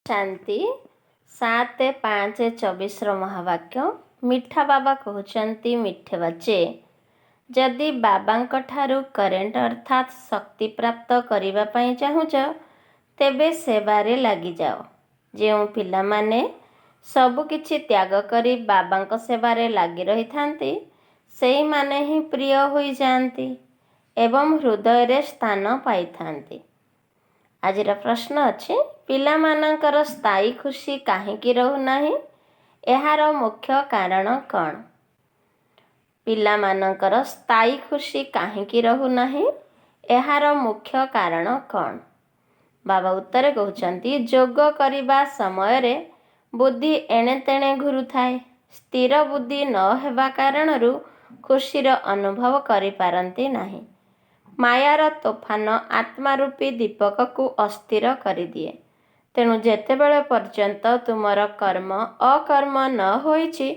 शांति 7-5-24 महावाक्य मिठा बाबा कहते मिठे बच्चे जदि बाबा ठारू करेंट अर्थात शक्ति प्राप्त करने चाहूच तेबे सेवारे लगी जाओ। जो पिला माने सबकिछि त्याग करी बाबा सेवारे लगी रही थांती सेई माने ही प्रिय होई जांती एवं हृदय रे स्थान पाई थांती। आजिर प्रश्न अच्छे पिला मानकर स्थायी खुशी काहींकी रहुनाही एहार मुख्य कारण कौन? पिला मानकर स्थायी खुशी काहींकी रहुनाही एहार मुख्य कारण कौन? बाबा उत्तर कहउचंती जोग करिबा समय रे बुद्धि एणे तेणे घुरु थाए। स्थिर बुद्धि न हेबा कारणरू खुशीर अनुभव करि पारंती नाही। मायार तोफान आत्मारूपी दीपक को अस्थिर करि दिए। तेणु जेतेबेले पर्यंत तुमर कर्म अकर्म न होइछि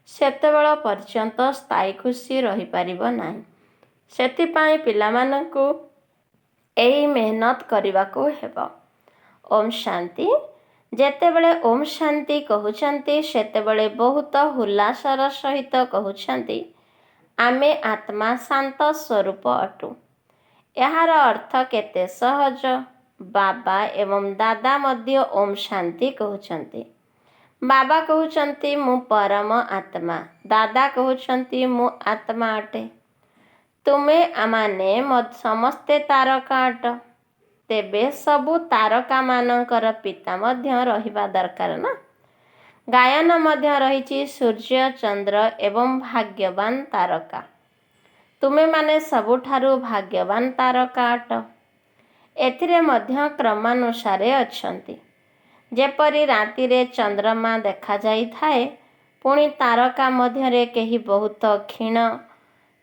सेतेबेले पर्यंत स्थायी खुशी रही पारिबो नाही। सेथिपाई पिलामानंकु एही मेहनत करिबाको हेबो। ओम शांति। जेतेबेले ओम शांति कहउचंती सेतेबेले बहुत उल्लासर सहित कहउचंती आमे आत्मा शांत स्वरूप अटु। यार अर्थ केते सहज। बाबा एवं दादा मध्य ओम शांति कहउचंती। बाबा कहउचंती मु परम आत्मा, दादा कहउचंती मु आत्मा अटे। तुमे आमाने समस्ते तारका अट। तेबे सबु तारका मानकर पिता मध्य रहिबा दरकार ना। गायन मध्य रहिछि सूर्य चंद्र एवं भाग्यवान तारका। तुमे माने सबुठारु भाग्यवान तारका अट। एथिरे मध्य क्रमानुसारे अछंती। जेपरि राति रे चंद्रमा देखा जाई थाए पुणी तारका मध्यरे केही बहुत क्षीण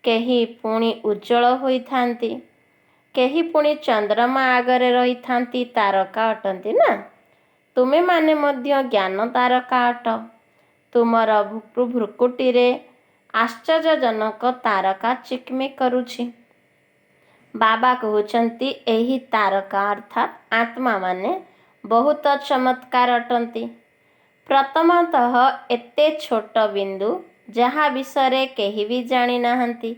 केही पुणी उज्जवल होई थांती केही पुणी चंद्रमा आगरे रही थांती तारका अटंती ना। तुमे माने मध्य ज्ञान तारका अट। तुमर भ्रुकुटी रे आश्चर्यजनक तारका चिकमी करुछि। बाबा कहउचंती एही तारका अर्थात आत्मा माने बहुत चमत्कार अटंती। प्रथमतः एते छोट बिंदु जहा विषय केही भी जानी नाहंती।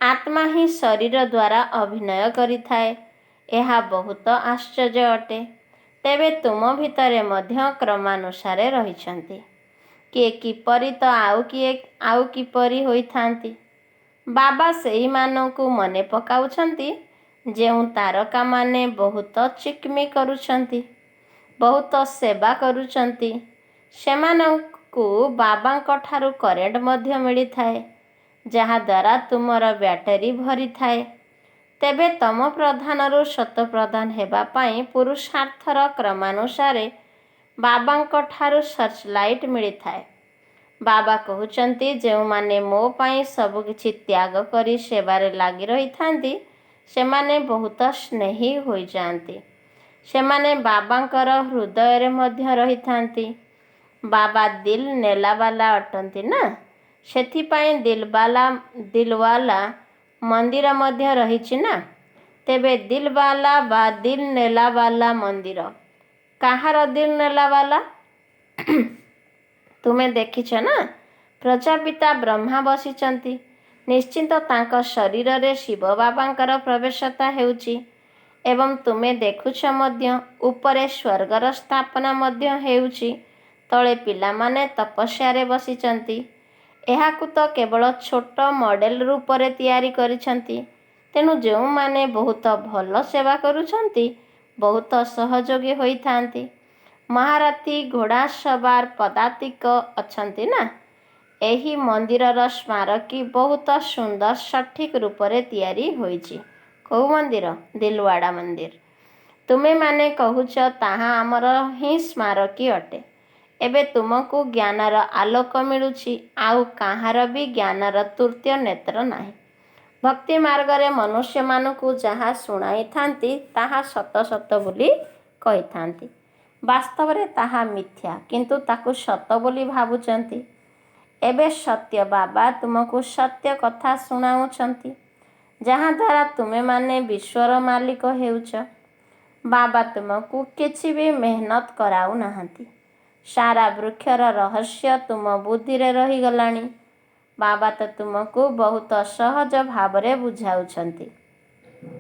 आत्मा ही शरीर द्वारा अभिनय करिथाए। एहा बहुत आश्चर्य अटे। तेबे तुम भितरे मध्य क्रमानुसारे रहिछंती। किए किपरि तो आउ किपरि होई थांती। बाबा सेही मानंकु मने पकाउछंती जेउ तारका माने बहुत चिकमी करुछंती, बहुत सेवा करुछंती। सेमानंकु बाबांक ठारू करेंट मध्य मिली थाए जहा द्वारा तुमर बैटरी भरी थाए। तेबे तम प्रधानरू शत प्रधान हेबा पाई पुरुषार्थर क्रमानुसारे बाबांक ठारू सर्च लाइट मिली थाए। बाबा कहउचंती जेउ माने मो पाई सब किछि त्याग करी सेवारे लागी रही थांती सेमाने बहुत स्नेही होई जांती। सेमाने बाबांकर हृदय रे मध्य रही थांती। बाबा दिल नेलावाला अटंती ना। सेथि पाई दिलवाला मंदिर मध्य रहिछि ना। तेबे दिलवाला बा दिल नेलावाला मंदिर काहार दिल नेलावाला? तुमे देखिछ ना प्रजापिता ब्रह्मा बसिचंती। निश्चिंत तांक शरीर रे शिव बाबांकर प्रवेशता हेउची एवं तुमे देखुछ मध्य उपरे स्वर्गर स्थापना मध्य हेउची। तळे पिला माने तपस्या रे बसिचंती। एहाकु तो केवल छोट मॉडल रूप रे तयारी करिसंती। तेनु जेउ माने बहुत भल सेवा करुछंती बहुत सहयोगी होई थांती। महारथी घोड़ा सवार पदातिक अछंती ना। एही मंदिरर स्मारकी बहुत सुंदर सठिक रूप रे तयारी होईची। कौ मंदिर? दिलवाड़ा मंदिर। तुमे माने कहूच ताहा आमर ही स्मारकी अटे। एबे तुमको ज्ञानर आलोक मिलुची आउ काहार भी ज्ञानर तृतीय नेत्र नाही। भक्ति मार्ग रे मनुष्य मानकु जहा सुनाई थांती ताहा सत सत बोली कही थांती। वास्तव रे ताहा मिथ्या किंतु ताकु सत बोली भाबुचंती। एबे सत्य बाबा तुमको सत्य कथा सुनाउछंती जहा द्वारा तुमे माने विश्वर मालिक हेउछ। ବାବା ତୁମକୁ କିଛି ବି ମେହନତ କରାଉ ନାହାନ୍ତି। ସାରା ବୃକ୍ଷର ରହସ୍ୟ ତୁମ ବୁଦ୍ଧିରେ ରହିଗଲାଣି। ବାବା ତ ତୁମକୁ ବହୁତ ସହଜ ଭାବରେ ବୁଝାଉଛନ୍ତି,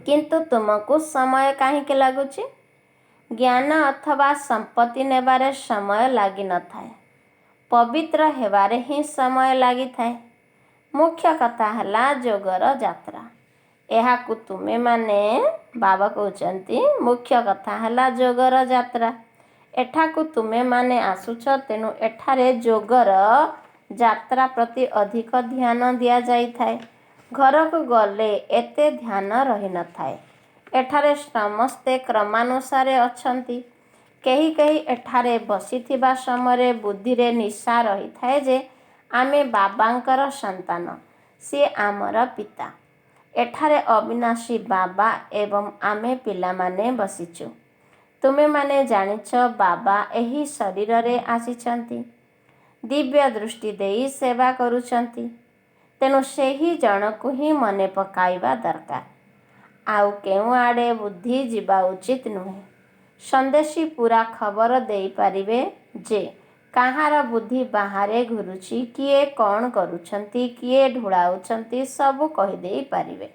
କିନ୍ତୁ ତୁମକୁ ସମୟ କାହିଁକି ଲାଗୁଛି? ଜ୍ଞାନ ଅଥବା ସମ୍ପତ୍ତି ନେବାରେ ସମୟ ଲାଗିନଥାଏ, ପବିତ୍ର ହେବାରେ ହିଁ ସମୟ ଲାଗିଥାଏ। ମୁଖ୍ୟ କଥା ହେଲା ଯୋଗର ଯାତ୍ରା। ଏହାକୁ ତୁମେମାନେ, ବାବା କହୁଛନ୍ତି, ମୁଖ୍ୟ କଥା ହେଲା ଯୋଗର ଯାତ୍ରା। ଏଠାକୁ ତୁମେମାନେ ଆସୁଛ, ତେଣୁ ଏଠାରେ ଯୋଗର ଯାତ୍ରା ପ୍ରତି ଅଧିକ ଧ୍ୟାନ ଦିଆଯାଇଥାଏ। ଘରକୁ ଗଲେ ଏତେ ଧ୍ୟାନ ରହିନଥାଏ। ଏଠାରେ ସମସ୍ତେ କ୍ରମାନୁସାରେ ଅଛନ୍ତି। କେହି କେହି ଏଠାରେ ବସିଥିବା ସମୟରେ ବୁଦ୍ଧିରେ ନିଶା ରହିଥାଏ ଯେ ଆମେ ବାବାଙ୍କର ସନ୍ତାନ, ସିଏ ଆମର ପିତା। ଏଠାରେ ଅବିନାଶୀ ବାବା ଏବଂ ଆମେ ପିଲାମାନେ ବସିଛୁ। ତୁମେମାନେ ଜାଣିଛ ବାବା ଏହି ଶରୀରରେ ଆସିଛନ୍ତି, ଦିବ୍ୟ ଦୃଷ୍ଟି ଦେଇ ସେବା କରୁଛନ୍ତି। ତେଣୁ ସେହି ଜଣକୁ ହିଁ ମନେ ପକାଇବା ଦରକାର। ଆଉ କେଉଁଆଡ଼େ ବୁଦ୍ଧି ଯିବା ଉଚିତ ନୁହେଁ। ସନ୍ଦେଶୀ ପୁରା ଖବର ଦେଇପାରିବେ ଯେ କାହାର ବୁଦ୍ଧି ବାହାରେ ଘୁରୁଛି, କିଏ କ'ଣ କରୁଛନ୍ତି, କିଏ ଢୁଳାଉଛନ୍ତି, ସବୁ କହିଦେଇ ପାରିବେ।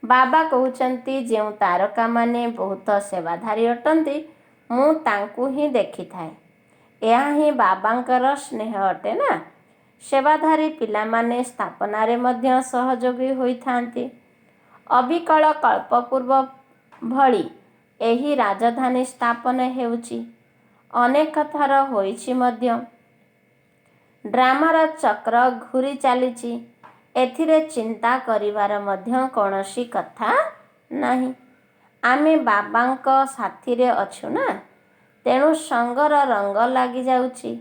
ବାବା କହୁଛନ୍ତି, ଯେଉଁ ତାରକାମାନେ ବହୁତ ସେବାଧାରୀ ଅଟନ୍ତି, ମୁଁ ତାଙ୍କୁ ହିଁ ଦେଖିଥାଏ। ଏହା ହିଁ ବାବାଙ୍କର ସ୍ନେହ ଅଟେ ନା। ସେବାଧାରୀ ପିଲାମାନେ ସ୍ଥାପନାରେ ମଧ୍ୟ ସହଯୋଗୀ ହୋଇଥାନ୍ତି। ଅବିକଳ କଳ୍ପପୂର୍ବ ଭଳି ଏହି ରାଜଧାନୀ ସ୍ଥାପନ ହେଉଛି, ଅନେକ ଥର ହୋଇଛି ମଧ୍ୟ। ଡ୍ରାମାର ଚକ୍ର ଘୂରି ଚାଲିଛି, ଏଥିରେ ଚିନ୍ତା କରିବାର ମଧ୍ୟ କୌଣସି କଥା ନାହିଁ। ଆମେ ବାବାଙ୍କ ସାଥିରେ ଅଛୁ ନା, ତେଣୁ ସଙ୍ଗର ରଙ୍ଗ ଲାଗିଯାଉଛି,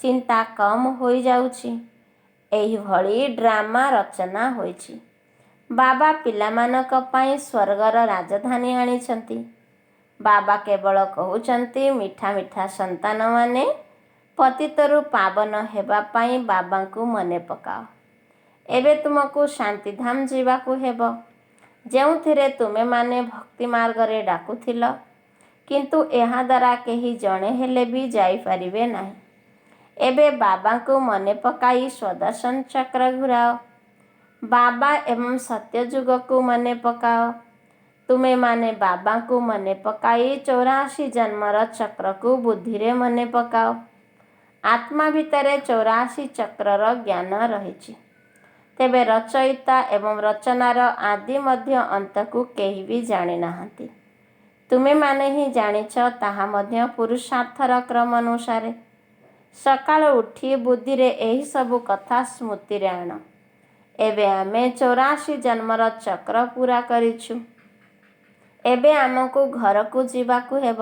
ଚିନ୍ତା କମ୍ ହୋଇଯାଉଛି। ଏହିଭଳି ଡ୍ରାମା ରଚନା ହୋଇଛି। ବାବା ପିଲାମାନଙ୍କ ପାଇଁ ସ୍ୱର୍ଗର ରାଜଧାନୀ ଆଣିଛନ୍ତି। ବାବା କେବଳ କହୁଛନ୍ତି, ମିଠା ମିଠା ସନ୍ତାନମାନେ, ପତିତରୁ ପାବନ ହେବା ପାଇଁ ବାବାଙ୍କୁ ମନେ ପକାଅ। ଏବେ ତୁମକୁ ଶାନ୍ତିଧାମ ଯିବାକୁ ହେବ, ଯେଉଁଥିରେ ତୁମେମାନେ ଭକ୍ତି ମାର୍ଗରେ ଡାକୁଥିଲ, କିନ୍ତୁ ଏହାଦ୍ୱାରା କେହି ଜଣେ ହେଲେ ବି ଯାଇପାରିବେ ନାହିଁ। ଏବେ ବାବାଙ୍କୁ ମନେ ପକାଇ ସ୍ୱଦର୍ଶନ ଚକ୍ର ଘୁରାଅ। ବାବା ଏବଂ ସତ୍ୟଯୁଗକୁ ମନେ ପକାଅ। ତୁମେମାନେ ବାବାଙ୍କୁ ମନେ ପକାଇ 84 ଜନ୍ମର ଚକ୍ରକୁ ବୁଦ୍ଧିରେ ମନେ ପକାଅ। ଆତ୍ମା ଭିତରେ 84 ଚକ୍ରର ଜ୍ଞାନ ରହିଛି। ତେବେ ରଚୟିତା ଏବଂ ରଚନାର ଆଦି ମଧ୍ୟ ଅନ୍ତକୁ କେହି ବି ଜାଣିନାହାନ୍ତି। ତୁମେମାନେ ହିଁ ଜାଣିଛ, ତାହା ମଧ୍ୟ ପୁରୁଷାର୍ଥର କ୍ରମ ଅନୁସାରେ। ସକାଳୁ ଉଠି ବୁଦ୍ଧିରେ ଏହିସବୁ କଥା ସ୍ମୃତିରେ ଆଣ। ଏବେ ଆମେ 84 ଜନ୍ମର ଚକ୍ର ପୂରା କରିଛୁ। ଏବେ ଆମକୁ ଘରକୁ ଯିବାକୁ ହେବ।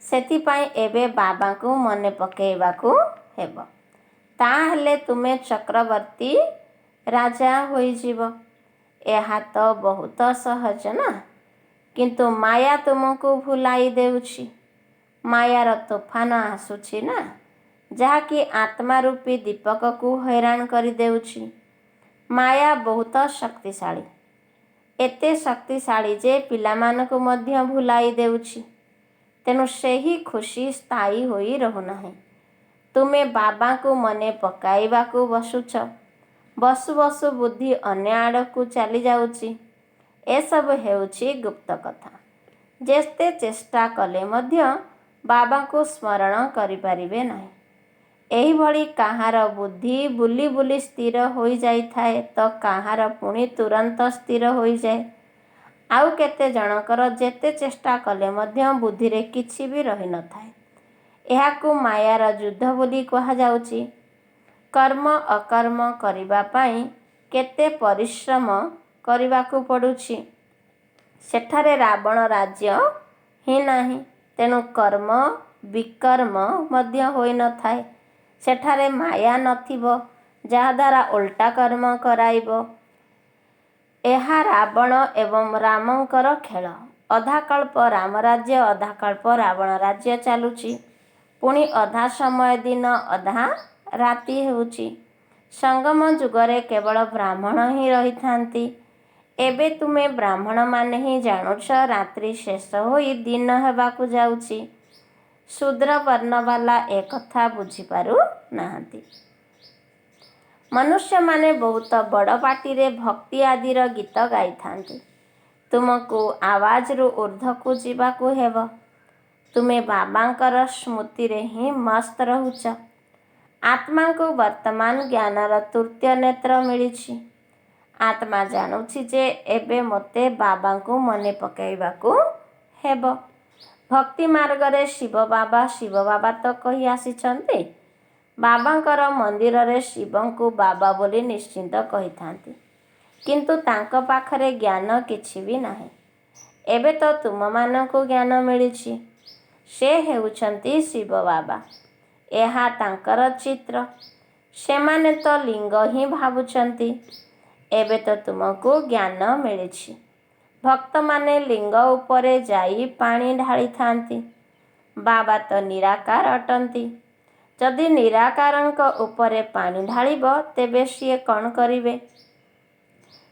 ସେଥିପାଇଁ ଏବେ ବାବାଙ୍କୁ ମନେ ପକାଇବାକୁ ହେବ। ତାହେଲେ ତୁମେ ଚକ୍ରବର୍ତ୍ତୀ ରାଜା ହୋଇଯିବ। ଏହା ତ ବହୁତ ସହଜ ନା। କିନ୍ତୁ ମାୟା ତୁମକୁ ଭୁଲାଇ ଦେଉଛି। ମାୟାର ତୋଫାନ ଆସୁଛି ନା, ଯାହାକି ଆତ୍ମା ରୂପୀ ଦୀପକକୁ ହଇରାଣ କରିଦେଉଛି। ମାୟା ବହୁତ ଶକ୍ତିଶାଳୀ, ଏତେ ଶକ୍ତିଶାଳୀ ଯେ ପିଲାମାନଙ୍କୁ ମଧ୍ୟ ଭୁଲାଇ ଦେଉଛି। ତେଣୁ ସେହି ଖୁସି ସ୍ଥାୟୀ ହୋଇ ରହୁନାହିଁ। ତୁମେ ବାବାଙ୍କୁ ମନେ ପକାଇବାକୁ ବସୁଛ, ବସୁ ବସୁ ବୁଦ୍ଧି ଅନ୍ୟ ଆଡ଼କୁ ଚାଲିଯାଉଛି। ଏସବୁ ହେଉଛି ଗୁପ୍ତ କଥା। ଯେତେ ଚେଷ୍ଟା କଲେ ମଧ୍ୟ ବାବାଙ୍କୁ ସ୍ମରଣ କରିପାରିବେ ନାହିଁ। ଏହିଭଳି କାହାର ବୁଦ୍ଧି ବୁଲି ବୁଲି ସ୍ଥିର ହୋଇଯାଇଥାଏ, ତ କାହାର ପୁଣି ତୁରନ୍ତ ସ୍ଥିର ହୋଇଯାଏ। ଆଉ କେତେ ଜଣଙ୍କର ଯେତେ ଚେଷ୍ଟା କଲେ ମଧ୍ୟ ବୁଦ୍ଧିରେ କିଛି ବି ରହିନଥାଏ। ଏହାକୁ ମାୟାର ଯୁଦ୍ଧ ବୋଲି କୁହାଯାଉଛି। କର୍ମ ଅକର୍ମ କରିବା ପାଇଁ କେତେ ପରିଶ୍ରମ କରିବାକୁ ପଡ଼ୁଛି। ସେଠାରେ ରାବଣ ରାଜ୍ୟ ହିଁ ନାହିଁ, ତେଣୁ କର୍ମ ବିକର୍ମ ମଧ୍ୟ ହୋଇନଥାଏ। ସେଠାରେ ମାୟା ନଥିବ, ଯାହାଦ୍ୱାରା ଓଲଟା କର୍ମ କରାଇବ। ଏହା ରାବଣ ଏବଂ ରାମଙ୍କର ଖେଳ। ଅଧାକଳ୍ପ ରାମରାଜ୍ୟ, ଅଧାକଳ୍ପ ରାବଣ ରାଜ୍ୟ ଚାଲୁଛି। ପୁଣି ଅଧା ସମୟ ଦିନ, ଅଧା ରାତି ହେଉଛି। ସଙ୍ଗମ ଯୁଗରେ କେବଳ ବ୍ରାହ୍ମଣ ହିଁ ରହିଥାନ୍ତି। ଏବେ ତୁମେ ବ୍ରାହ୍ମଣମାନେ ହିଁ ଜାଣୁଛ ରାତ୍ରି ଶେଷ ହୋଇ ଦିନ ହେବାକୁ ଯାଉଛି। ଶୂଦ୍ର ବର୍ଣ୍ଣବାଲା ଏକଥା ବୁଝିପାରୁ ନାହାନ୍ତି। ମନୁଷ୍ୟମାନେ ବହୁତ ବଡ଼ ପାଟିରେ ଭକ୍ତି ଆଦିର ଗୀତ ଗାଇଥାନ୍ତି। ତୁମକୁ ଆୱାଜରୁ ଊର୍ଦ୍ଧ୍ୱକୁ ଯିବାକୁ ହେବ। ତୁମେ ବାବାଙ୍କର ସ୍ମୃତିରେ ହିଁ ମସ୍ତ ରହୁଛ। ଆତ୍ମାଙ୍କୁ ବର୍ତ୍ତମାନ ଜ୍ଞାନର ତୃତୀୟ ନେତ୍ର ମିଳିଛି। ଆତ୍ମା ଜାଣୁଛି ଯେ ଏବେ ମୋତେ ବାବାଙ୍କୁ ମନେ ପକାଇବାକୁ ହେବ। ଭକ୍ତି ମାର୍ଗରେ ଶିବ ବାବା ତ କହି ଆସିଛନ୍ତି। ବାବାଙ୍କର ମନ୍ଦିରରେ ଶିବଙ୍କୁ ବାବା ବୋଲି ନିଶ୍ଚିନ୍ତ କହିଥାନ୍ତି, କିନ୍ତୁ ତାଙ୍କ ପାଖରେ ଜ୍ଞାନ କିଛି ବି ନାହିଁ। ଏବେ ତ ତୁମମାନଙ୍କୁ ଜ୍ଞାନ ମିଳିଛି। ସେ ହେଉଛନ୍ତି ଶିବ ବାବା। ଏହା ତାଙ୍କର ଚିତ୍ର। ସେମାନେ ତ ଲିଙ୍ଗ ହିଁ ଭାବୁଛନ୍ତି। ଏବେ ତ ତୁମକୁ ଜ୍ଞାନ ମିଳିଛି। ଭକ୍ତମାନେ ଲିଙ୍ଗ ଉପରେ ଯାଇ ପାଣି ଢାଳିଥାନ୍ତି। ବାବା ତ ନିରାକାର ଅଟନ୍ତି। ଯଦି ନିରାକାରଙ୍କ ଉପରେ ପାଣି ଢାଳିବ ତେବେ ସିଏ କ'ଣ କରିବେ?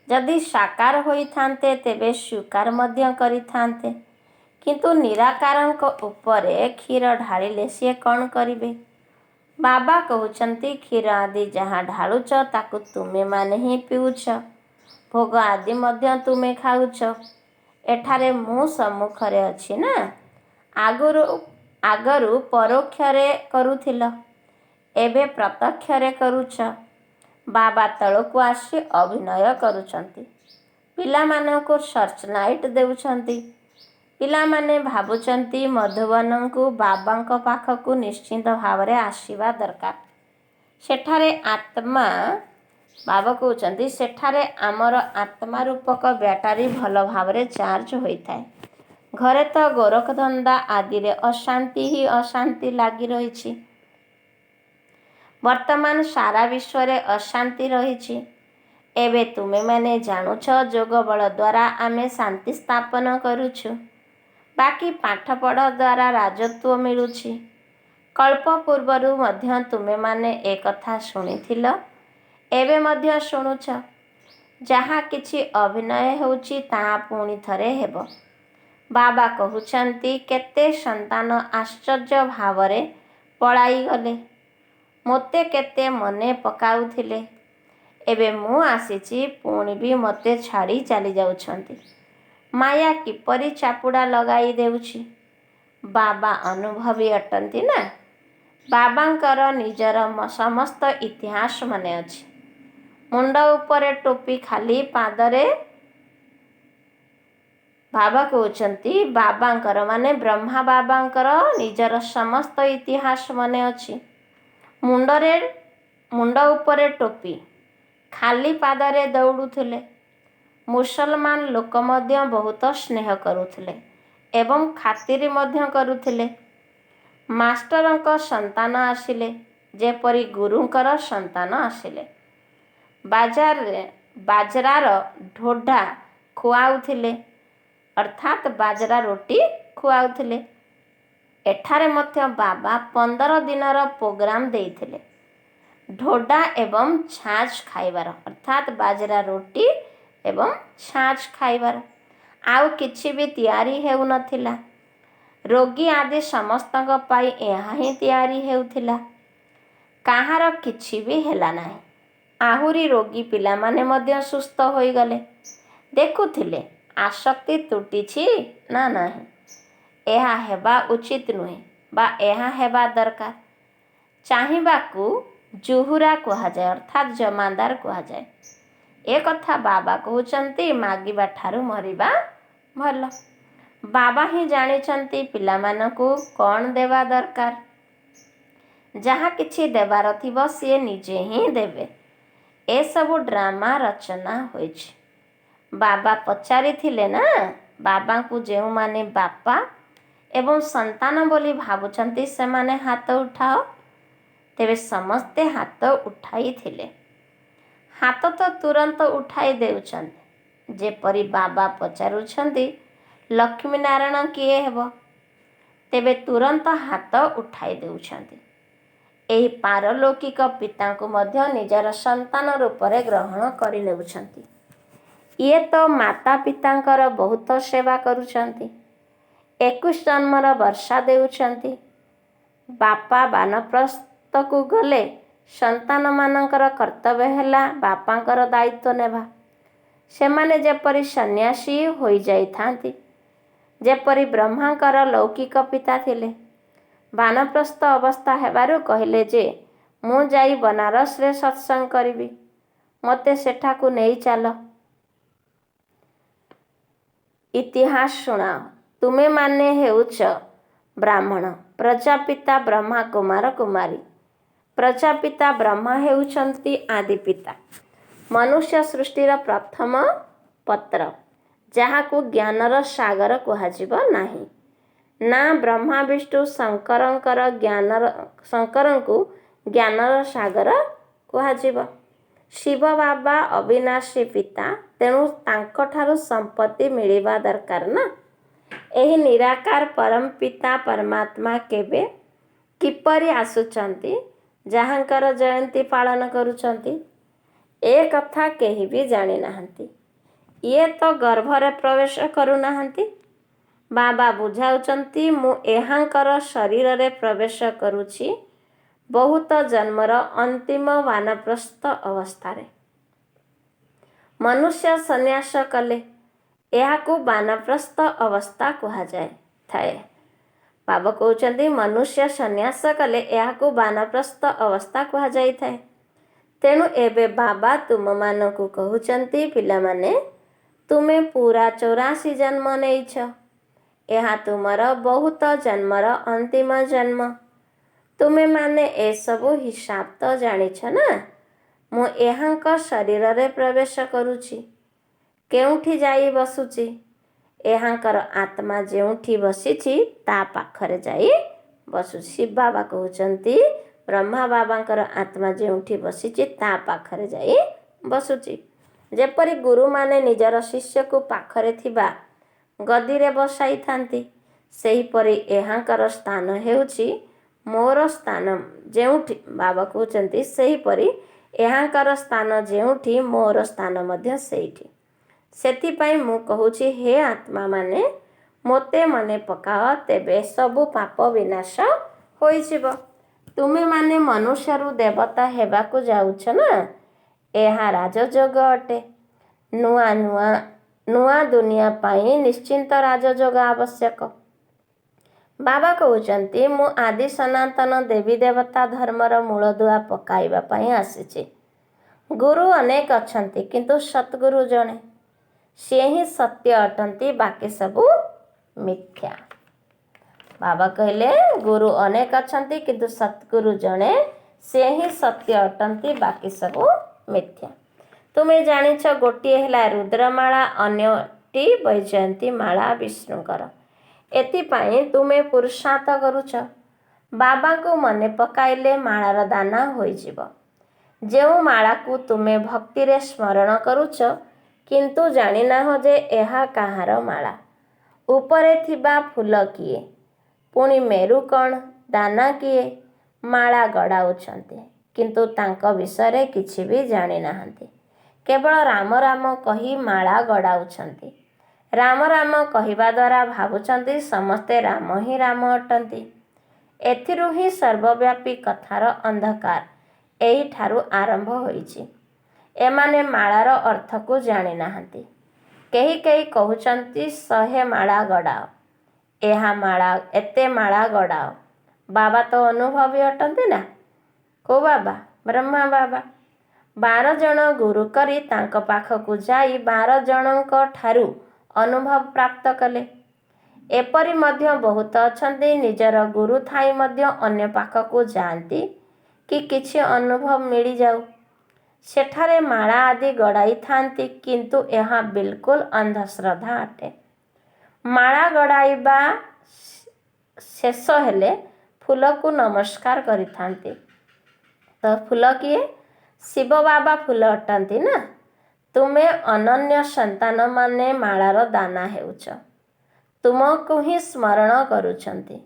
ଯଦି ସାକାର ହୋଇଥାନ୍ତେ ତେବେ ସ୍ୱୀକାର ମଧ୍ୟ କରିଥାନ୍ତେ, କିନ୍ତୁ ନିରାକାରଙ୍କ ଉପରେ କ୍ଷୀର ଢାଳିଲେ ସିଏ କ'ଣ କରିବେ? ବାବା କହୁଛନ୍ତି, କ୍ଷୀର ଆଦି ଯାହା ଢାଳୁଛ ତାକୁ ତୁମେମାନେ ହିଁ ପିଉଛ। ଭୋଗ ଆଦି ମଧ୍ୟ ତୁମେ ଖାଉଛ। ଏଠାରେ ମୁଁ ସମ୍ମୁଖରେ ଅଛି ନା। ଆଗରୁ ପରୋକ୍ଷରେ କରୁଥିଲ, ଏବେ ପ୍ରତ୍ୟକ୍ଷରେ କରୁଛ। ବାବା ତଳକୁ ଆସି ଅଭିନୟ କରୁଛନ୍ତି। ପିଲାମାନଙ୍କୁ ସର୍ଚ୍ଚ ଲାଇଟ୍ ଦେଉଛନ୍ତି। ପିଲାମାନେ ଭାବୁଛନ୍ତି ମଧୁବନଙ୍କୁ ବାବାଙ୍କ ପାଖକୁ ନିଶ୍ଚିନ୍ତ ଭାବରେ ଆସିବା ଦରକାର। ସେଠାରେ ଆତ୍ମା, ବାବା କହୁଛନ୍ତି, ସେଠାରେ ଆମର ଆତ୍ମା ରୂପକ ବ୍ୟାଟାରୀ ଭଲ ଭାବରେ ଚାର୍ଜ ହୋଇଥାଏ। ଘରେ ତ ଗୋରଖଧନ୍ଦା ଆଦିରେ ଅଶାନ୍ତି ହିଁ ଅଶାନ୍ତି ଲାଗି ରହିଛି। ବର୍ତ୍ତମାନ ସାରା ବିଶ୍ୱରେ ଅଶାନ୍ତି ରହିଛି। ଏବେ ତୁମେମାନେ ଜାଣୁଛ ଯୋଗ ବଳ ଦ୍ୱାରା ଆମେ ଶାନ୍ତି ସ୍ଥାପନ କରୁଛୁ। ବାକି ପାଠପଢ଼ା ଦ୍ୱାରା ରାଜତ୍ୱ ମିଳୁଛି। କଳ୍ପ ପୂର୍ବରୁ ମଧ୍ୟ ତୁମେମାନେ ଏକଥା ଶୁଣିଥିଲ, ଏବେ ମଧ୍ୟ ଶୁଣୁଛ। ଯାହା କିଛି ଅଭିନୟ ହେଉଛି ତାହା ପୁଣି ଥରେ ହେବ। ବାବା କହୁଛନ୍ତି, କେତେ ସନ୍ତାନ ଆଶ୍ଚର୍ଯ୍ୟ ଭାବରେ ପଳାଇଗଲେ। ମୋତେ କେତେ ମନେ ପକାଉଥିଲେ। ଏବେ ମୁଁ ଆସିଛି, ପୁଣି ବି ମୋତେ ଛାଡ଼ି ଚାଲିଯାଉଛନ୍ତି। ମାୟା କିପରି ଚାପୁଡ଼ା ଲଗାଇ ଦେଉଛି। ବାବା ଅନୁଭବୀ ଅଟନ୍ତି ନା। ବାବାଙ୍କର ନିଜର ସମସ୍ତ ଇତିହାସ ମନେ ଅଛି। ମୁଣ୍ଡ ଉପରେ ଟୋପି, ଖାଲି ପାଦରେ। ବାବା କହୁଛନ୍ତି, ବାବାଙ୍କର ମାନେ ବ୍ରହ୍ମା ବାବାଙ୍କର ନିଜର ସମସ୍ତ ଇତିହାସ ମନେ ଅଛି। ମୁଣ୍ଡ ଉପରେ ଟୋପି, ଖାଲି ପାଦରେ ଦୌଡ଼ୁଥିଲେ। ମୁସଲମାନ ଲୋକ ମଧ୍ୟ ବହୁତ ସ୍ନେହ କରୁଥିଲେ ଏବଂ ଖାତିର ମଧ୍ୟ କରୁଥିଲେ। ମାଷ୍ଟରଙ୍କ ସନ୍ତାନ ଆସିଲେ, ଯେପରି ଗୁରୁଙ୍କର ସନ୍ତାନ ଆସିଲେ। ବାଜରାର ଢୋଢ଼ା ଖୁଆଉଥିଲେ, ଅର୍ଥାତ୍ ବାଜରା ରୁଟି ଖୁଆଉଥିଲେ। ଏଠାରେ ମଧ୍ୟ ବାବା 15 ଦିନର ପ୍ରୋଗ୍ରାମ ଦେଇଥିଲେ। ଢୋଢ଼ା ଏବଂ ଛାଞ୍ଚ ଖାଇବାର, ଅର୍ଥାତ୍ ବାଜରା ରୁଟି ଏବଂ ଛାଞ୍ଚ ଖାଇବାର। ଆଉ କିଛି ବି ତିଆରି ହେଉନଥିଲା। ରୋଗୀ ଆଦି ସମସ୍ତଙ୍କ ପାଇଁ ଏହା ହିଁ ତିଆରି ହେଉଥିଲା। କାହାର କିଛି ବି ହେଲା ନାହିଁ। ଆହୁରି ରୋଗୀ ପିଲାମାନେ ମଧ୍ୟ ସୁସ୍ଥ ହୋଇଗଲେ। ଦେଖୁଥିଲେ ଆସକ୍ତି ତୁଟିଛି ନା ନାହିଁ। ଏହା ହେବା ଉଚିତ ନୁହେଁ ବା ଏହା ହେବା ଦରକାର। ଚାହିଁବାକୁ ଜୁହୁରା କୁହାଯାଏ, ଅର୍ଥାତ୍ ଜମାଦାର କୁହାଯାଏ। ଏକଥା ବାବା କହୁଛନ୍ତି, ମାଗିବା ଠାରୁ ମରିବା ଭଲ। ବାବା ହିଁ ଜାଣିଛନ୍ତି ପିଲାମାନଙ୍କୁ କ'ଣ ଦେବା ଦରକାର। ଯାହା କିଛି ଦେବାର ଥିବ ସିଏ ନିଜେ ହିଁ ଦେବେ। ଏସବୁ ଡ୍ରାମା ରଚନା ହୋଇଛି। ବାବା ପଚାରିଥିଲେ ନା, ବାବାଙ୍କୁ ଯେଉଁମାନେ ବାପା ଏବଂ ସନ୍ତାନ ବୋଲି ଭାବୁଛନ୍ତି ସେମାନେ ହାତ ଉଠାଅ। ତେବେ ସମସ୍ତେ ହାତ ଉଠାଇଥିଲେ। ହାତ ତ ତୁରନ୍ତ ଉଠାଇ ଦେଉଛନ୍ତି। ଯେପରି ବାବା ପଚାରୁଛନ୍ତି, ଲକ୍ଷ୍ମୀନାରାୟଣ କିଏ ହେବ? ତେବେ ତୁରନ୍ତ ହାତ ଉଠାଇ ଦେଉଛନ୍ତି। ଏହି ପାରଲୌକିକ ପିତାଙ୍କୁ ମଧ୍ୟ ନିଜର ସନ୍ତାନ ରୂପରେ ଗ୍ରହଣ କରିନେଉଛନ୍ତି। ଇଏ ତ ମାତା ପିତାଙ୍କର ବହୁତ ସେବା କରୁଛନ୍ତି। 21 ଜନ୍ମର ବର୍ଷା ଦେଉଛନ୍ତି। ବାପା ବାନପ୍ରସ୍ଥକୁ ଗଲେ ସନ୍ତାନମାନଙ୍କର କର୍ତ୍ତବ୍ୟ ହେଲା ବାପାଙ୍କର ଦାୟିତ୍ୱ ନେବା। ସେମାନେ ଯେପରି ସନ୍ନ୍ୟାସୀ ହୋଇଯାଇଥାନ୍ତି, ଯେପରି ବ୍ରହ୍ମାଙ୍କର ଲୌକିକ ପିତା ଥିଲେ। ବାନପ୍ରସ୍ଥ ଅବସ୍ଥା ହେବାରୁ କହିଲେ ଯେ ମୁଁ ଯାଇ ବନାରସରେ ସତ୍ସଙ୍ଗ କରିବି, ମୋତେ ସେଠାକୁ ନେଇ ଚାଲ। ଇତିହାସ ଶୁଣାଅ। ତୁମେମାନେ ହେଉଛ ବ୍ରାହ୍ମଣ, ପ୍ରଜାପିତା ବ୍ରହ୍ମା କୁମାର କୁମାରୀ। ପ୍ରଜାପିତା ବ୍ରହ୍ମା ହେଉଛନ୍ତି ଆଦିପିତା, ମନୁଷ୍ୟ ସୃଷ୍ଟିର ପ୍ରଥମ ପତ୍ର, ଯାହାକୁ ଜ୍ଞାନର ସାଗର କୁହାଯିବ ନାହିଁ। ନା ବ୍ରହ୍ମା ବିଷ୍ଣୁ ଶଙ୍କରଙ୍କୁ ଜ୍ଞାନର ସାଗର କୁହାଯିବ। ଶିବ ବାବା ଅବିନାଶୀ ପିତା, ତେଣୁ ତାଙ୍କଠାରୁ ସମ୍ପତ୍ତି ମିଳିବା ଦରକାର ନା। ଏହି ନିରାକାର ପରମ ପିତା ପରମାତ୍ମା କେବେ କିପରି ଆସୁଛନ୍ତି, ଯାହାଙ୍କର ଜୟନ୍ତୀ ପାଳନ କରୁଛନ୍ତି, ଏ କଥା କେହି ବି ଜାଣିନାହାନ୍ତି। ଇଏ ତ ଗର୍ଭରେ ପ୍ରବେଶ କରୁନାହାନ୍ତି। ବାବା ବୁଝାଉଛନ୍ତି, ମୁଁ ଏହାଙ୍କର ଶରୀରରେ ପ୍ରବେଶ କରୁଛି ବହୁତ ଜନ୍ମର ଅନ୍ତିମ ବାନପ୍ରସ୍ଥ ଅବସ୍ଥାରେ। ମନୁଷ୍ୟ ସନ୍ନ୍ୟାସ କଲେ ଏହାକୁ ବାନପ୍ରସ୍ଥ ଅବସ୍ଥା କୁହାଯାଇଥାଏ। ବାବା କହୁଛନ୍ତି, ମନୁଷ୍ୟ ସନ୍ନ୍ୟାସ କଲେ ଏହାକୁ ବାନପ୍ରସ୍ଥ ଅବସ୍ଥା କୁହାଯାଇଥାଏ। ତେଣୁ ଏବେ ବାବା ତୁମମାନଙ୍କୁ କହୁଛନ୍ତି, ପିଲାମାନେ, ତୁମେ ପୁରା 84 ଜନ୍ମ ନେଇଛ। ଏହା ତୁମର ବହୁତ ଜନ୍ମର ଅନ୍ତିମ ଜନ୍ମ। ତୁମେମାନେ ଏସବୁ ହିସାବ ତ ଜାଣିଛ ନା। ମୁଁ ଏହାଙ୍କ ଶରୀରରେ ପ୍ରବେଶ କରୁଛି, କେଉଁଠି ଯାଇ ବସୁଛି, ଏହାଙ୍କର ଆତ୍ମା ଯେଉଁଠି ବସିଛି ତା ପାଖରେ ଯାଇ ବସୁଛି। ବାବା କହୁଛନ୍ତି, ବ୍ରହ୍ମା ବାବାଙ୍କର ଆତ୍ମା ଯେଉଁଠି ବସିଛି ତା ପାଖରେ ଯାଇ ବସୁଛି। ଯେପରି ଗୁରୁମାନେ ନିଜର ଶିଷ୍ୟକୁ ପାଖରେ ଥିବା ଗଦିରେ ବସାଇଥାନ୍ତି, ସେହିପରି ଏହାଙ୍କର ସ୍ଥାନ ହେଉଛି ମୋର ସ୍ଥାନ ଯେଉଁଠି। ବାବା କହୁଛନ୍ତି, ସେହିପରି ଏହାଙ୍କର ସ୍ଥାନ ଯେଉଁଠି, ମୋର ସ୍ଥାନ ମଧ୍ୟ ସେଇଠି। ସେଥିପାଇଁ ମୁଁ କହୁଛି, ହେ ଆତ୍ମାମାନେ, ମୋତେ ମନେ ପକାଅ, ତେବେ ସବୁ ପାପ ବିନାଶ ହୋଇଯିବ। ତୁମେମାନେ ମନୁଷ୍ୟରୁ ଦେବତା ହେବାକୁ ଯାଉଛ ନା। ଏହା ରାଜଯୋଗ ଅଟେ। ନୂଆ ଦୁନିଆ ପାଇଁ ନିଶ୍ଚିନ୍ତ ରାଜଯୋଗ ଆବଶ୍ୟକ। ବାବା କହୁଛନ୍ତି, ମୁଁ ଆଦି ସନାତନ ଦେବୀ ଦେବତା ଧର୍ମର ମୂଳଦୁଆ ପକାଇବା ପାଇଁ ଆସିଛି। ଗୁରୁ ଅନେକ ଅଛନ୍ତି, କିନ୍ତୁ ସତ୍ଗୁରୁ ଜଣେ। ସିଏ ହିଁ ସତ୍ୟ ଅଟନ୍ତି, ବାକି ସବୁ ମିଥ୍ୟା। ବାବା କହିଲେ, ଗୁରୁ ଅନେକ ଅଛନ୍ତି, କିନ୍ତୁ ସତ୍ଗୁରୁ ଜଣେ, ସିଏ ହିଁ ସତ୍ୟ ଅଟନ୍ତି, ବାକି ସବୁ ମିଥ୍ୟା। ତୁମେ ଜାଣିଛ, ଗୋଟିଏ ହେଲା ରୁଦ୍ରମାଳା, ଅନ୍ୟଟି ବୈଜୟନ୍ତୀ ମାଳା ବିଷ୍ଣୁଙ୍କର। ଏଥିପାଇଁ ତୁମେ ପୁରୁଷାର୍ଥ କରୁଛ। ବାବାଙ୍କୁ ମନେ ପକାଇଲେ ମାଳାର ଦାନା ହୋଇଯିବ। ଯେଉଁ ମାଳାକୁ ତୁମେ ଭକ୍ତିରେ ସ୍ମରଣ କରୁଛ, କିନ୍ତୁ ଜାଣିନାହଁ ଯେ ଏହା କାହାର ମାଳା, ଉପରେ ଥିବା ଫୁଲ କିଏ, ପୁଣି ମେରୁ କ'ଣ, ଦାନା କିଏ, ମାଳା ଗଡ଼ାଉଛନ୍ତି, କିନ୍ତୁ ତାଙ୍କ ବିଷୟରେ କିଛି ବି ଜାଣିନାହାନ୍ତି। କେବଳ ରାମ ରାମ କହି ମାଳା ଗଡ଼ାଉଛନ୍ତି। ରାମ ରାମ କହିବା ଦ୍ୱାରା ଭାବୁଛନ୍ତି ସମସ୍ତେ ରାମ ହିଁ ରାମ ଅଟନ୍ତି। ଏଥିରୁ ହିଁ ସର୍ବବ୍ୟାପୀ କଥାର ଅନ୍ଧକାର ଏହିଠାରୁ ଆରମ୍ଭ ହୋଇଛି। ଏମାନେ ମାଳାର ଅର୍ଥକୁ ଜାଣିନାହାନ୍ତି। କେହି କେହି କହୁଛନ୍ତି 100 ମାଳା ଗଡ଼ାଅ, ଏତେ ମାଳା ଗଡ଼ାଅ। ବାବା ତ ଅନୁଭବୀ ଅଟନ୍ତି ନା। କୋଉ ବାବା? ବ୍ରହ୍ମା ବାବା। 12 ଜଣ ଗୁରୁ କରି ତାଙ୍କ ପାଖକୁ ଯାଇ 12 ଜଣଙ୍କ ଠାରୁ ଅନୁଭବ ପ୍ରାପ୍ତ କଲେ। ଏପରି ମଧ୍ୟ ବହୁତ ଅଛନ୍ତି, ନିଜର ଗୁରୁ ଥାଇ ମଧ୍ୟ ଅନ୍ୟ ପାଖକୁ ଯାଆନ୍ତି କି କିଛି ଅନୁଭବ ମିଳିଯାଉ, ସେଠାରେ ମାଳା ଆଦି ଗଡ଼ାଇଥାନ୍ତି, କିନ୍ତୁ ଏହା ବିଲକୁଲ ଅନ୍ଧଶ୍ରଦ୍ଧା ଅଟେ। ମାଳା ଗଡ଼ାଇବା ଶେଷ ହେଲେ ଫୁଲକୁ ନମସ୍କାର କରିଥାନ୍ତି। ତ ଫୁଲ କିଏ? ଶିବ ବାବା ଫୁଲ ଅଟନ୍ତି ନା। ତୁମେ ଅନନ୍ୟ ସନ୍ତାନମାନେ ମାଳାର ଦାନା ହେଉଛ। ତୁମକୁ ହିଁ ସ୍ମରଣ କରୁଛନ୍ତି,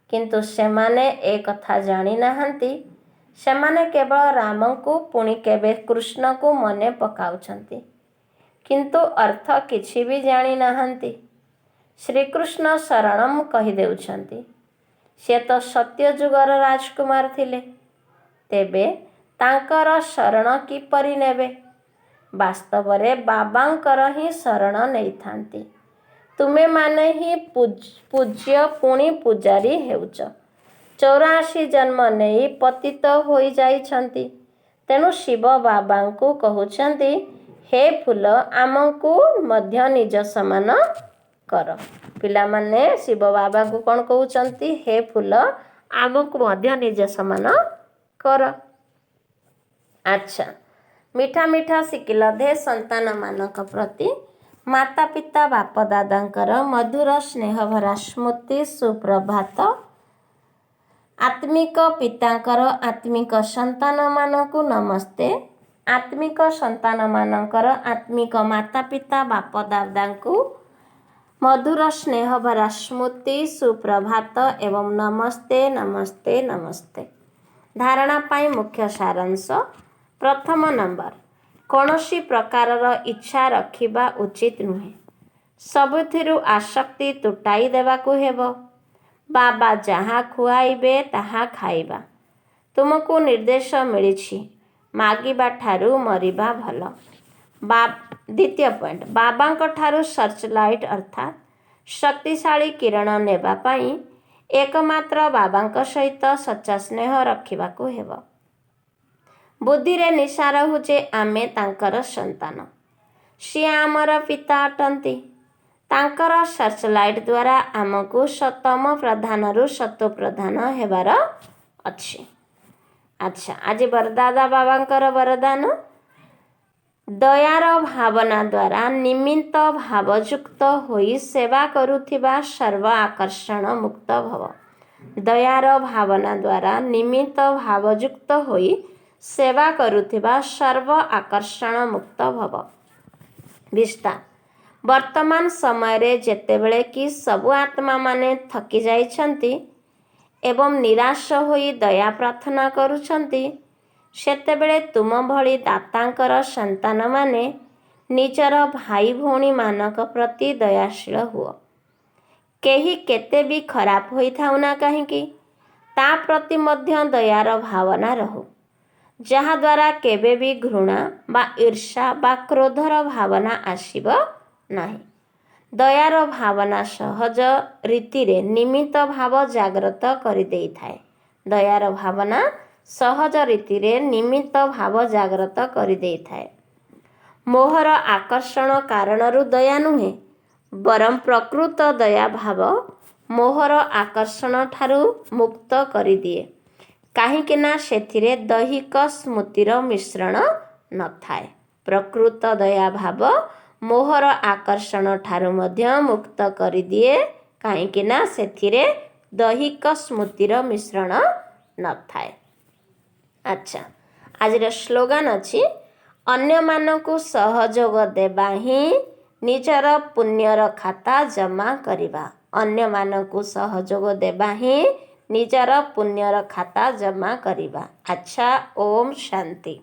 କିନ୍ତୁ ସେମାନେ ଏ କଥା ଜାଣିନାହାନ୍ତି। ସେମାନେ କେବଳ ରାମଙ୍କୁ, ପୁଣି କେବେ କୃଷ୍ଣକୁ ମନେ ପକାଉଛନ୍ତି, କିନ୍ତୁ ଅର୍ଥ କିଛି ବି ଜାଣିନାହାନ୍ତି। ଶ୍ରୀକୃଷ୍ଣ ଶରଣମ୍ କହିଦେଉଛନ୍ତି। ସେ ତ ସତ୍ୟ ଯୁଗର ରାଜକୁମାର ଥିଲେ, ତେବେ ତାଙ୍କର ଶରଣ କିପରି ନେବେ? ବାସ୍ତବରେ ବାବାଙ୍କର ହିଁ ଶରଣ ନେଇଥାନ୍ତି। ତୁମେମାନେ ହିଁ ପୂଜ୍ୟ ପୁଣି ପୂଜାରୀ ହେଉଛ। 84 ଜନ୍ମ ନେଇ ପତିତ ହୋଇଯାଇଛନ୍ତି। ତେଣୁ ଶିବ ବାବାଙ୍କୁ କହୁଛନ୍ତି, ହେ ଫୁଲ, ଆମକୁ ମଧ୍ୟ ନିଜ ସମାନ କର। ପିଲାମାନେ ଶିବ ବାବାଙ୍କୁ କ'ଣ କହୁଛନ୍ତି? ହେ ଫୁଲ, ଆମକୁ ମଧ୍ୟ ନିଜ ସମାନ କର। ଆଚ୍ଛା, ମିଠା ମିଠା ଶିକିଲଧେ ସନ୍ତାନମାନଙ୍କ ପ୍ରତି ମାତା ପିତା ବାପ ଦାଦାଙ୍କର ମଧୁର ସ୍ନେହଭରା ସ୍ମୃତି ସୁପ୍ରଭାତ। ଆତ୍ମିକ ପିତାଙ୍କର ଆତ୍ମିକ ସନ୍ତାନମାନଙ୍କୁ ନମସ୍ତେ। ଆତ୍ମିକ ସନ୍ତାନମାନଙ୍କର ଆତ୍ମିକ ମାତା ପିତା ବାପ ଦାଦାଙ୍କୁ ମଧୁର ସ୍ନେହଭରା ସ୍ମୃତି ସୁପ୍ରଭାତ ଏବଂ ନମସ୍ତେ ନମସ୍ତେ ନମସ୍ତେ। ଧାରଣା ପାଇଁ ମୁଖ୍ୟ ସାରାଂଶ। ପ୍ରଥମ ନମ୍ବର, କୌଣସି ପ୍ରକାରର ଇଚ୍ଛା ରଖିବା ଉଚିତ ନୁହେଁ। ସବୁଥିରୁ ଆସକ୍ତି ତୁଟାଇ ଦେବାକୁ ହେବ। ବାବା ଯାହା ଖୁଆଇବେ ତାହା ଖାଇବା। ତୁମକୁ ନିର୍ଦ୍ଦେଶ ମିଳିଛି, ମାଗିବା ଠାରୁ ମରିବା ଭଲ। ଦ୍ୱିତୀୟ ପଏଣ୍ଟ, ବାବାଙ୍କ ଠାରୁ ସର୍ଚ୍ଚ ଲାଇଟ୍ ଅର୍ଥାତ୍ ଶକ୍ତିଶାଳୀ କିରଣ ନେବା ପାଇଁ ଏକମାତ୍ର ବାବାଙ୍କ ସହିତ ସଚ୍ଚା ସ୍ନେହ ରଖିବାକୁ ହେବ। ବୁଦ୍ଧିରେ ନିଶା ରହୁ ଯେ ଆମେ ତାଙ୍କର ସନ୍ତାନ। ସିଏ ଆମର ପିତା ଅଟନ୍ତି। ତାଙ୍କର ସର୍ଚ୍ଚ ଲାଇଟ୍ ଦ୍ୱାରା ଆମକୁ ତମ ପ୍ରଧାନରୁ ସତ୍ତ୍ୱ ପ୍ରଧାନ ହେବାର ଅଛି। ଆଚ୍ଛା, ଆଜି ବରଦାଦା ବାବାଙ୍କର ବରଦାନ। ଦୟାର ଭାବନା ଦ୍ୱାରା ନିମିତ୍ତ ଭାବଯୁକ୍ତ ହୋଇ ସେବା କରୁଥିବା ସର୍ବ ଆକର୍ଷଣ ମୁକ୍ତ ଭବ। ଦୟାର ଭାବନା ଦ୍ୱାରା ନିମିତ୍ତ ଭାବଯୁକ୍ତ ହୋଇ ସେବା କରୁଥିବା ସର୍ବ ଆକର୍ଷଣ ମୁକ୍ତ ଭବ। ବିସ୍ତାର। ବର୍ତ୍ତମାନ ସମୟରେ ଯେତେବେଳେ କି ସବୁ ଆତ୍ମାମାନେ ଥକି ଯାଇଛନ୍ତି ଏବଂ ନିରାଶ ହୋଇ ଦୟା ପ୍ରାର୍ଥନା କରୁଛନ୍ତି, ସେତେବେଳେ ତୁମ ଭଳି ଦାତାଙ୍କର ସନ୍ତାନମାନେ ନିଜର ଭାଇ ଭଉଣୀମାନଙ୍କ ପ୍ରତି ଦୟାଶୀଳ ହୁଅ। କେହି କେତେ ବି ଖରାପ ହୋଇଥାଉ ନା କାହିଁକି, ତା ପ୍ରତି ମଧ୍ୟ ଦୟାର ଭାବନା ରହୁ, ଯାହାଦ୍ୱାରା କେବେ ବି ଘୃଣା ବା ଈର୍ଷା ବା କ୍ରୋଧର ଭାବନା ଆସିବ ନାହିଁ। ଦୟାର ଭାବନା ସହଜ ରୀତିରେ ନିମିତ୍ତ ଭାବ ଜାଗ୍ରତ କରିଦେଇଥାଏ। ଦୟାର ଭାବନା ସହଜ ରୀତିରେ ନିମିତ୍ତ ଭାବ ଜାଗ୍ରତ କରିଦେଇଥାଏ। ମୋହର ଆକର୍ଷଣ କାରଣରୁ ଦୟା ନୁହେଁ, ବରଂ ପ୍ରକୃତ ଦୟା ଭାବ ମୋହର ଆକର୍ଷଣ ଠାରୁ ମୁକ୍ତ କରିଦିଏ, କାହିଁକିନା ସେଥିରେ ଦୈହିକ ସ୍ମୃତିର ମିଶ୍ରଣ ନଥାଏ। ପ୍ରକୃତ ଦୟା ଭାବ ମୋହର ଆକର୍ଷଣ ଠାରୁ ମଧ୍ୟ ମୁକ୍ତ କରିଦିଏ, କାହିଁକିନା ସେଥିରେ ଦୈହିକ ସ୍ମୃତିର ମିଶ୍ରଣ ନଥାଏ। ଆଚ୍ଛା, ଆଜିର ସ୍ଲୋଗାନ ଅଛି, ଅନ୍ୟମାନଙ୍କୁ ସହଯୋଗ ଦେବା ହିଁ ନିଜର ପୁଣ୍ୟର ଖାତା ଜମା କରିବା। ଅନ୍ୟମାନଙ୍କୁ ସହଯୋଗ ଦେବା ହିଁ ନିଜର ପୁଣ୍ୟର ଖାତା ଜମା କରିବା। ଆଚ୍ଛା, ଓମ୍ ଶାନ୍ତି।